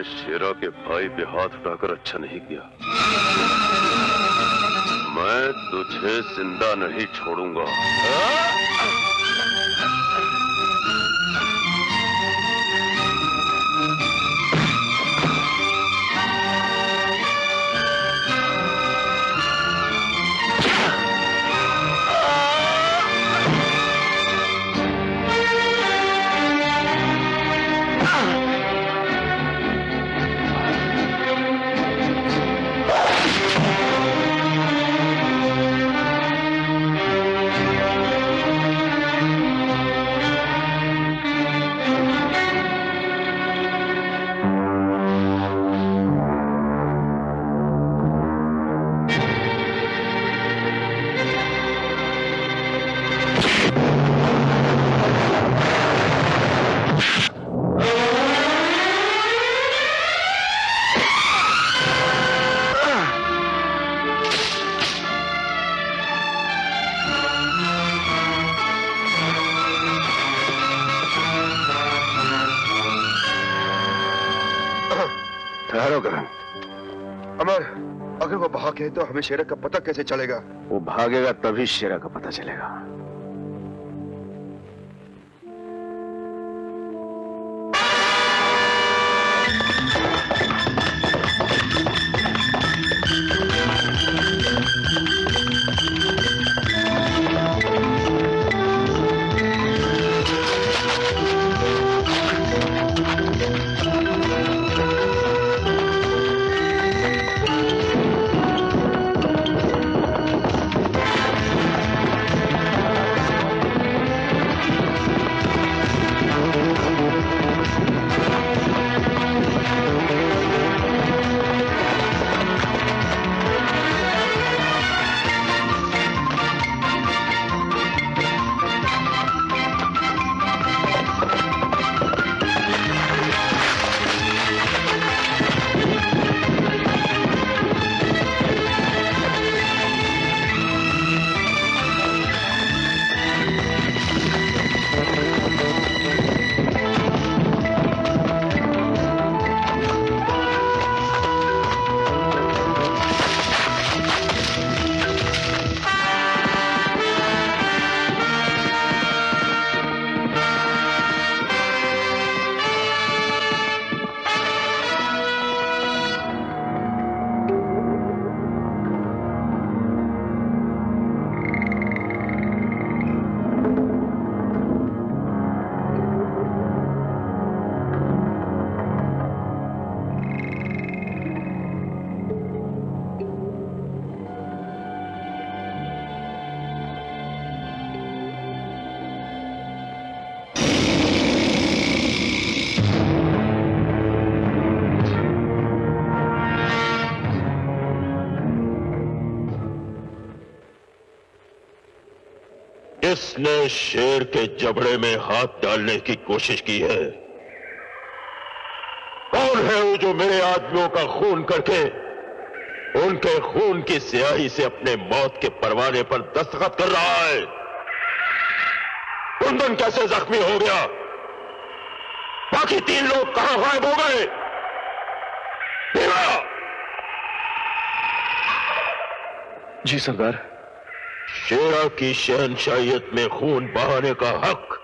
शेरा के भाई पे हाथ उठाकर अच्छा नहीं किया। मैं तुझे जिंदा नहीं छोड़ूंगा। अमर, अगर वो भाग गए तो हमें शेरा का पता कैसे चलेगा? वो भागेगा तभी शेरा का पता चलेगा। किसने शेर के जबड़े में हाथ डालने की कोशिश की है? कौन है वो जो मेरे आदमियों का खून करके उनके खून की स्याही से अपने मौत के परवाने पर दस्तखत कर रहा है? कुंदन कैसे जख्मी हो गया? बाकी 3 लोग कहां गायब हो गए? जी सरदार। शेरा की शहनशाहियत में खून बहाने का हक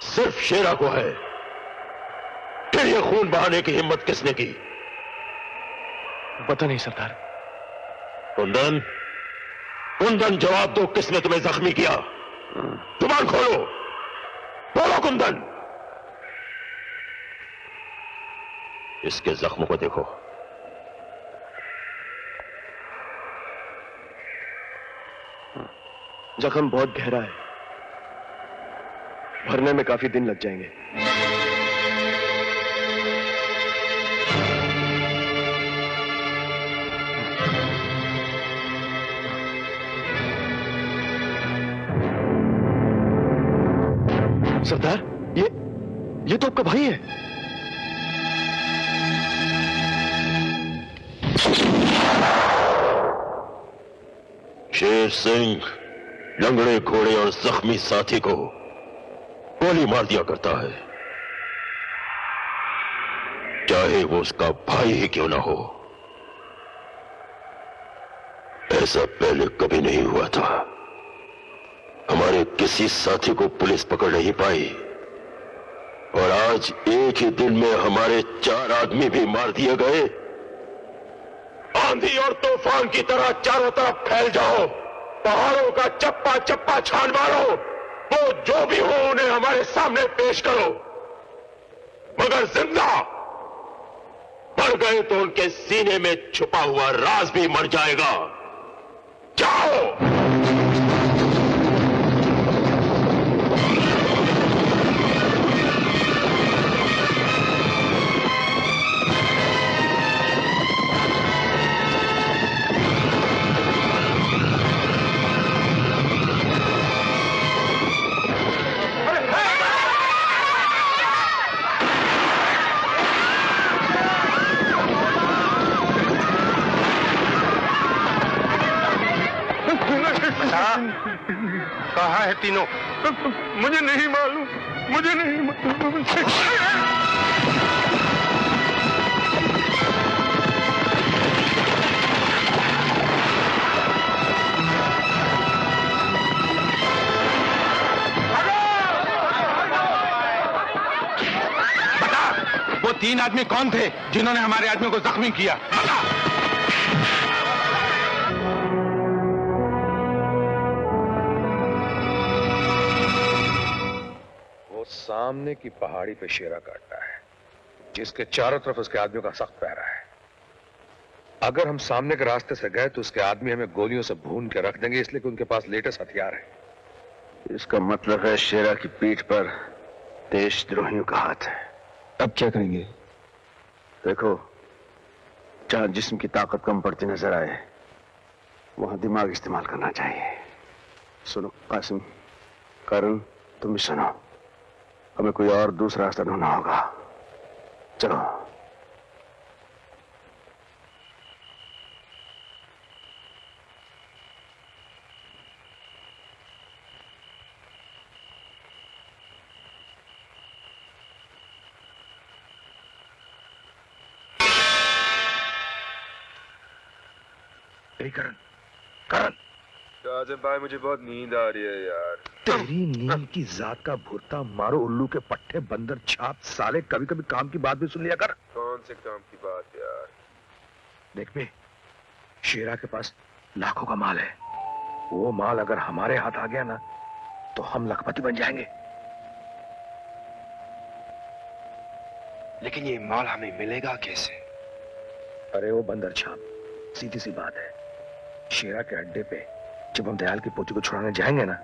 सिर्फ शेरा को है। फिर यह खून बहाने की हिम्मत किसने की? पता नहीं सरदार। कुंदन, कुंदन जवाब दो, किसने तुम्हें जख्मी किया? जुबान खोलो, बोलो कुंदन। इसके जख्मों को देखो। जख्म बहुत गहरा है, भरने में काफी दिन लग जाएंगे। सरदार, ये तो आपका भाई है। शेर सिंह लंगड़े घोड़े और जख्मी साथी को गोली मार दिया करता है, चाहे वो उसका भाई ही क्यों ना हो। ऐसा पहले कभी नहीं हुआ था। हमारे किसी साथी को पुलिस पकड़ नहीं पाई और आज एक ही दिन में हमारे 4 आदमी भी मार दिए गए। आंधी और तूफान की तरह चारों तरफ फैल जाओ, पहाड़ों का चप्पा चप्पा छान मारो, वो जो भी हो उन्हें हमारे सामने पेश करो, मगर जिंदा। मर गए तो उनके सीने में छुपा हुआ राज भी मर जाएगा। जाओ। कहाँ है तीनों? मुझे नहीं मालूम, मुझे नहीं मालूम। बता, वो 3 आदमी कौन थे जिन्होंने हमारे आदमी को जख्मी किया? बता। सामने की पहाड़ी पे शेरा काटता है, जिसके चारों तरफ उसके आदमियों का सख्त पहरा है। अगर हम सामने के रास्ते से गए तो उसके आदमी हमें गोलियों से भून के रख देंगे, इसलिए कि उनके पास लेटेस्ट हथियार है। इसका मतलब है शेरा की पीठ पर देशद्रोहियों का हाथ है। अब क्या करेंगे? देखो, जहां जिस्म की ताकत कम पड़ती नजर आए वहां दिमाग इस्तेमाल करना चाहिए। सुनो कासिम, करण, तुम भी सुनो, हमें कोई और दूसरा रास्ता ढूंढना होगा। चलो। करण, करण, आजम भाई, मुझे बहुत नींद आ रही है यार। तेरी नींद की जात का भुरता मारो उल्लू के पट्टे बंदर छाप साले, कभी कभी काम की बात भी सुन लिया कर। कौन से काम की बात यार? देख बे, शेरा के पास लाखों का माल है। वो माल अगर हमारे हाथ आ गया ना तो हम लखपति बन जाएंगे। लेकिन ये माल हमें मिलेगा कैसे? अरे वो बंदर छाप, सीधी सी बात है। शेरा के अड्डे पे जब हम दयाल की पोती को छुड़ाने जाएंगे ना,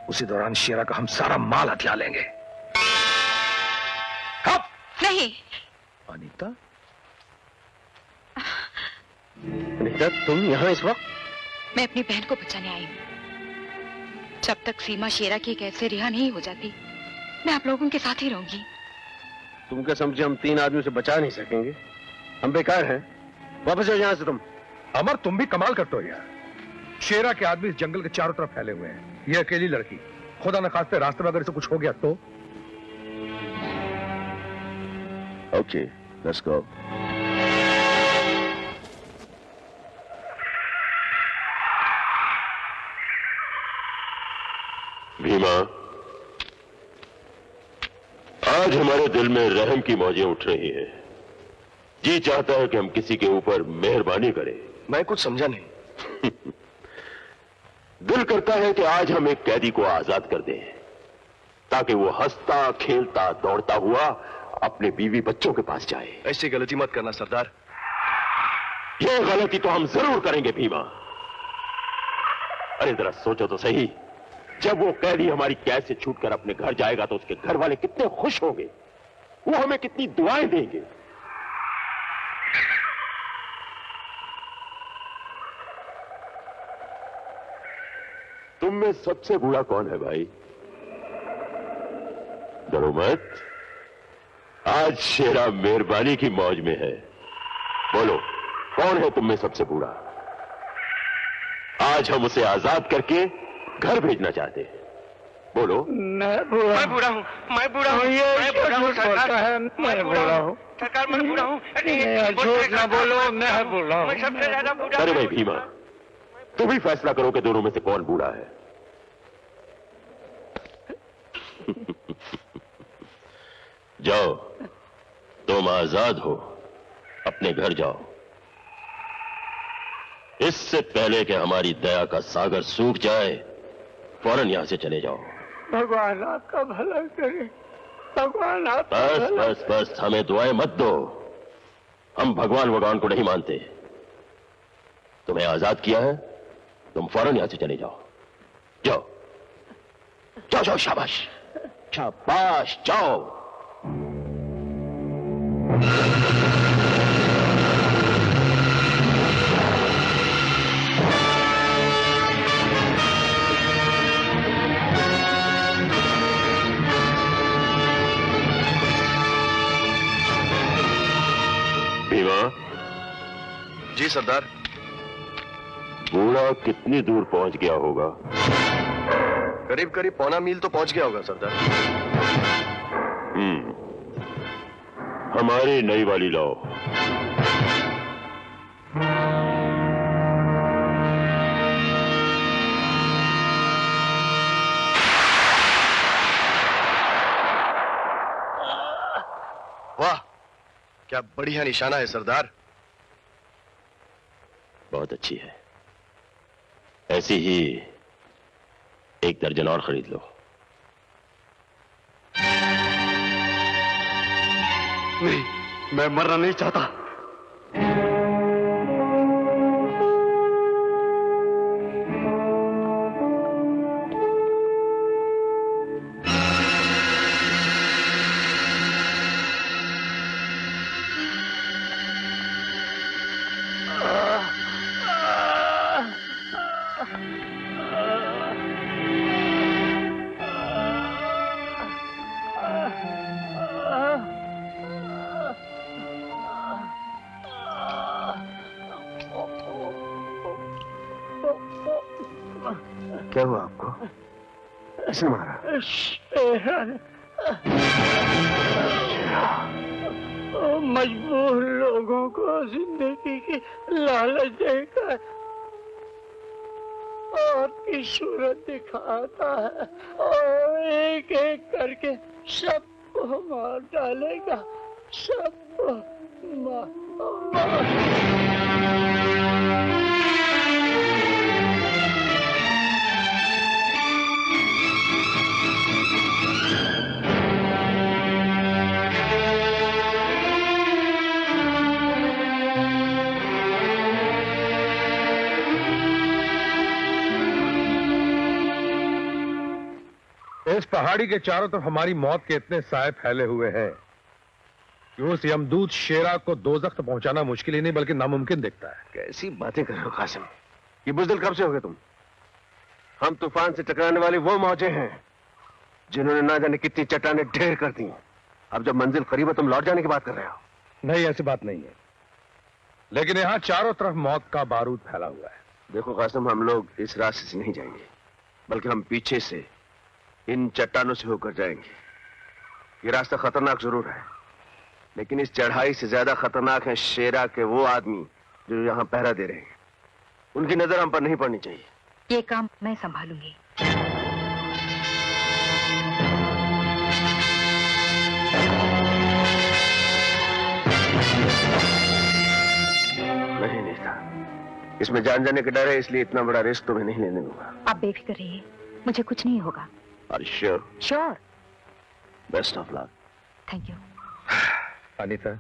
उसी दौरान शेरा का हम सारा माल हथिया लेंगे। हाँ? नहीं। अनीता, अनीता, तुम यहाँ इस वक्त? मैं अपनी बहन को बचाने आई हूँ। जब तक सीमा शेरा की कैद से रिहा नहीं हो जाती, मैं आप लोगों के साथ ही रहूंगी। तुम क्या समझे हम 3 आदमियों से बचा नहीं सकेंगे? हम बेकार हैं। वापस जाओ यहाँ से तुम। अमर, तुम भी कमाल करते हो यार। शेरा के आदमी इस जंगल के चारों तरफ फैले हुए हैं। ये अकेली लड़की, खुदा न खास्ते रास्ते में अगर इसे कुछ हो गया तो? Okay, let's go. भीमा, आज हमारे दिल में रहम की मौजें उठ रही हैं। जी चाहता है कि हम किसी के ऊपर मेहरबानी करें। मैं कुछ समझा नहीं। दिल करता है कि आज हम एक कैदी को आजाद कर दें, ताकि वो हंसता खेलता दौड़ता हुआ अपने बीवी बच्चों के पास जाए। ऐसी गलती मत करना सरदार। ये गलती तो हम जरूर करेंगे भीमा। अरे जरा सोचो तो सही, जब वो कैदी हमारी कैद से छूटकर अपने घर जाएगा तो उसके घर वाले कितने खुश होंगे, वो हमें कितनी दुआएं देंगे। तुम में सबसे बूढ़ा कौन है भाई? डरो मत, आज शेरा मेहरबानी की मौज में है। बोलो, कौन है तुम में सबसे बूढ़ा? आज हम उसे आजाद करके घर भेजना चाहते हैं। बोलो। मैं बूढ़ा हूँ, मैं बूढ़ा हूँ, मैं बूढ़ा हूँ सरकार, मैं बूढ़ा हूँ सरकार, मैं बूढ़ा हूँ। झूठ ना बोलो, मैं बूढ़ा हूँ, सबसे ज्यादा बूढ़ा। अरे भाई भीमा, तुम ही फैसला करो कि दोनों में से कौन बूढ़ा है। जाओ, तुम आजाद हो, अपने घर जाओ। इससे पहले कि हमारी दया का सागर सूख जाए, फौरन यहां से चले जाओ। भगवान आपका भला करे, भगवान आपका बस भला। बस बस, हमें दुआएं मत दो। हम भगवान को नहीं मानते। तुम्हें आजाद किया है, तुम फौरन यहां से चले जाओ। जाओ जाओ जाओ, शाबाश शाबाश, जाओ। भीमा। जी सरदार। बूढ़ा कितनी दूर पहुंच गया होगा? करीब करीब 1.25 मील तो पहुंच गया होगा सरदार। हमारी नई वाली लाओ। वाह, क्या बढ़िया निशाना है सरदार। बहुत अच्छी है, ऐसी ही 1 दर्जन और खरीद लो। नहीं, मैं मरना नहीं चाहता। क्या हुआ आपको? किसने मारा? मजबूर लोगों को जिंदगी की लालच देकर आपकी सूरत दिखाता है और एक एक करके सबको मार डालेगा, सबको मार। इस पहाड़ी के चारों तरफ हमारी मौत के इतने साए फैले हुए हैं कि उस यमदूत शेरा को दोज़ख तक पहुंचाना मुश्किल ही नहीं बल्कि नामुमकिन दिखता है। कैसी बातें कर रहे हो कासिम? ये बुज़दिल कब से हो गए तुम? हम तूफान से टकराने वाले वो मौजे हैं जिन्होंने ना जाने कितनी चट्टानें ढेर कर दी। अब जब मंजिल करीब है तुम लौट जाने की बात कर रहे हो? नहीं, ऐसी बात नहीं है, लेकिन यहां चारों तरफ मौत का बारूद फैला हुआ है। देखो कासिम, हम लोग इस रास्ते से नहीं जाएंगे, बल्कि हम पीछे से इन चट्टानों से होकर जाएंगे। ये रास्ता खतरनाक जरूर है, लेकिन इस चढ़ाई से ज्यादा खतरनाक है शेरा के वो आदमी जो यहाँ पहरा दे रहे हैं। उनकी नजर हम पर नहीं पड़नी चाहिए। ये काम मैं संभालूंगी। नहीं नीता, इसमें जान जाने का डर है, इसलिए इतना बड़ा रिस्क तुम्हें नहीं लेने दूंगा। आप बेफिक्र रहिए, मुझे कुछ नहीं होगा। Are you sure? Sure. Best of luck. Thank you. Anita,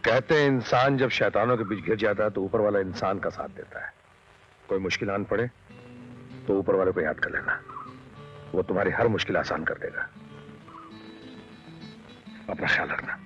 कहते हैं इंसान जब शैतानों के बीच घिर जाता है तो ऊपर वाला इंसान का साथ देता है। कोई मुश्किल आन पड़े तो ऊपर वाले को याद कर लेना, वो तुम्हारी हर मुश्किल आसान कर देगा। अपना ख्याल रखना।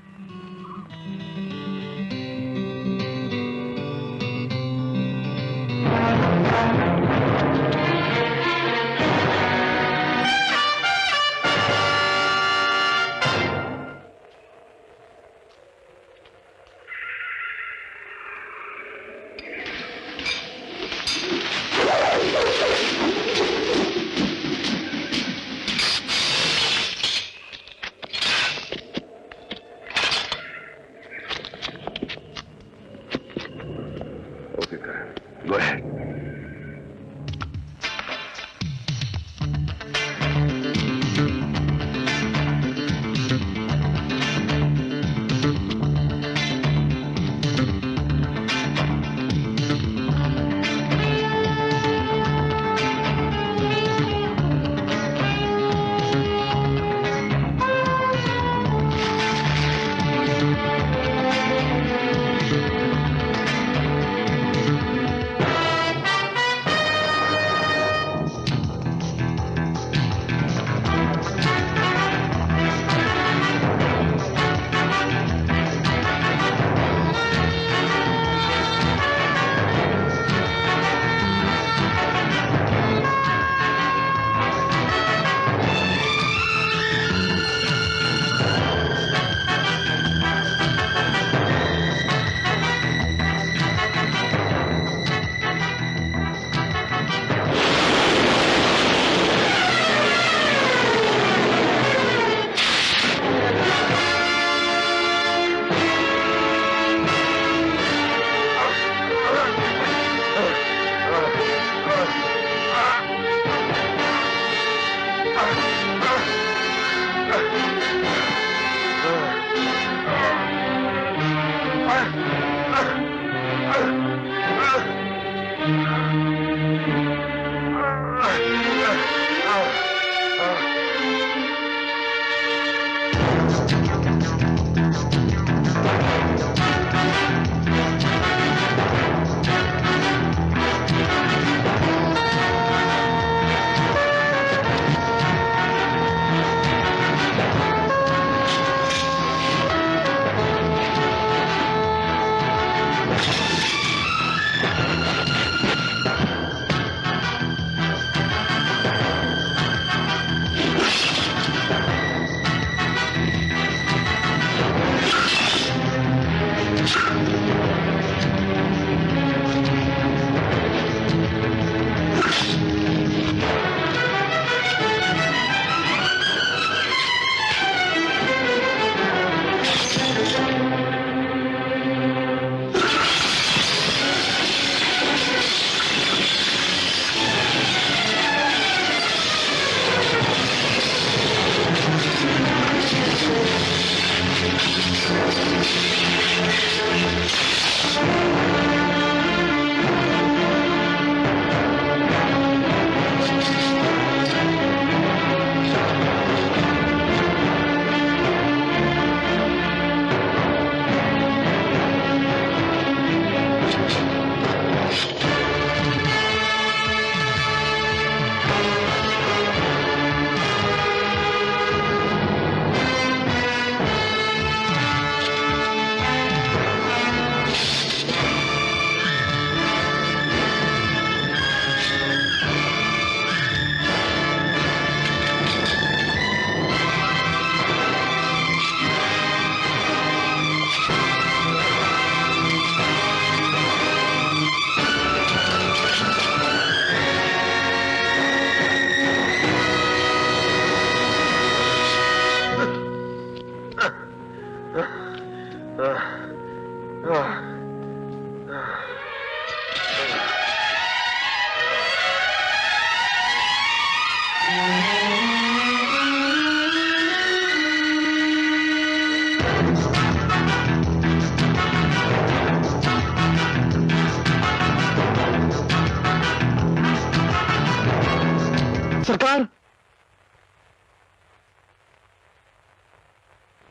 सरकार,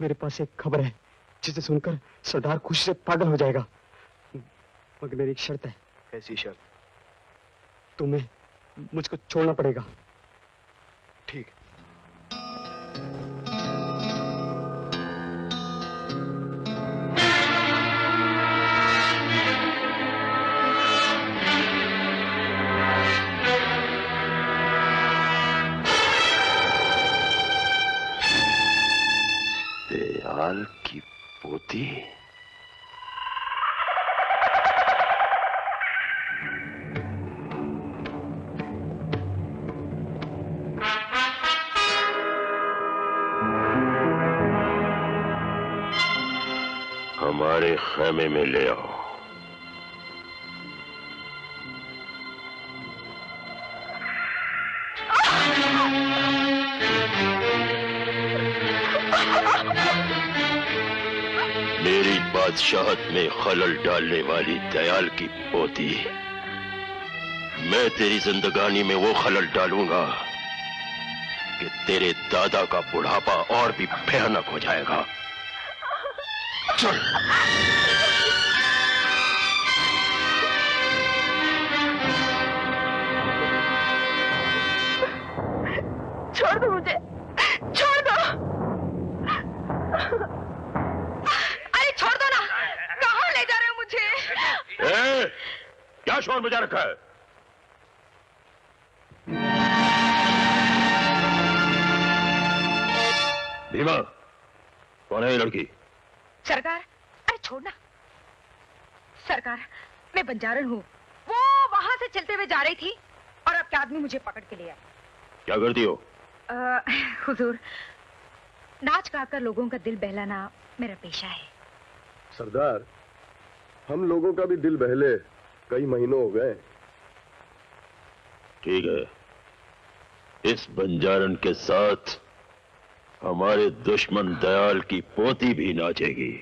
मेरे पास एक खबर है जिसे सुनकर सरदार खुशी से पागल हो जाएगा, मगर मेरी एक शर्त है। कैसी शर्त? तुम्हें मुझको छोड़ना पड़ेगा। ठीक। दयाल की पोती? हमारे खेमे में ले आओ। मेरी बादशाहत में खलल डालने वाली दयाल की पोती, मैं तेरी जिंदगानी में वो खलल डालूंगा कि तेरे दादा का बुढ़ापा और भी भयानक हो जाएगा। चल। छोड़ दो मुझे, छोड़ दो। अरे छोड़ दो ना, कहाँ ले जा रहे हो मुझे? क्या शोर मचा रखा है? भीमा, कौन है ये लड़की? सरकार, अरे छोड़ना। सरकार, मैं बंजारन हूँ। वो वहां से चलते हुए जा रही थी और आपके आदमी मुझे पकड़ के ले आए। क्या करती हो? हुजूर, नाच गाकर लोगों का दिल बहलाना मेरा पेशा है। सरदार, हम लोगों का भी दिल बहले कई महीनों हो गए। ठीक है, इस बंजारन के साथ हमारे दुश्मन दयाल की पोती भी नाचेगी।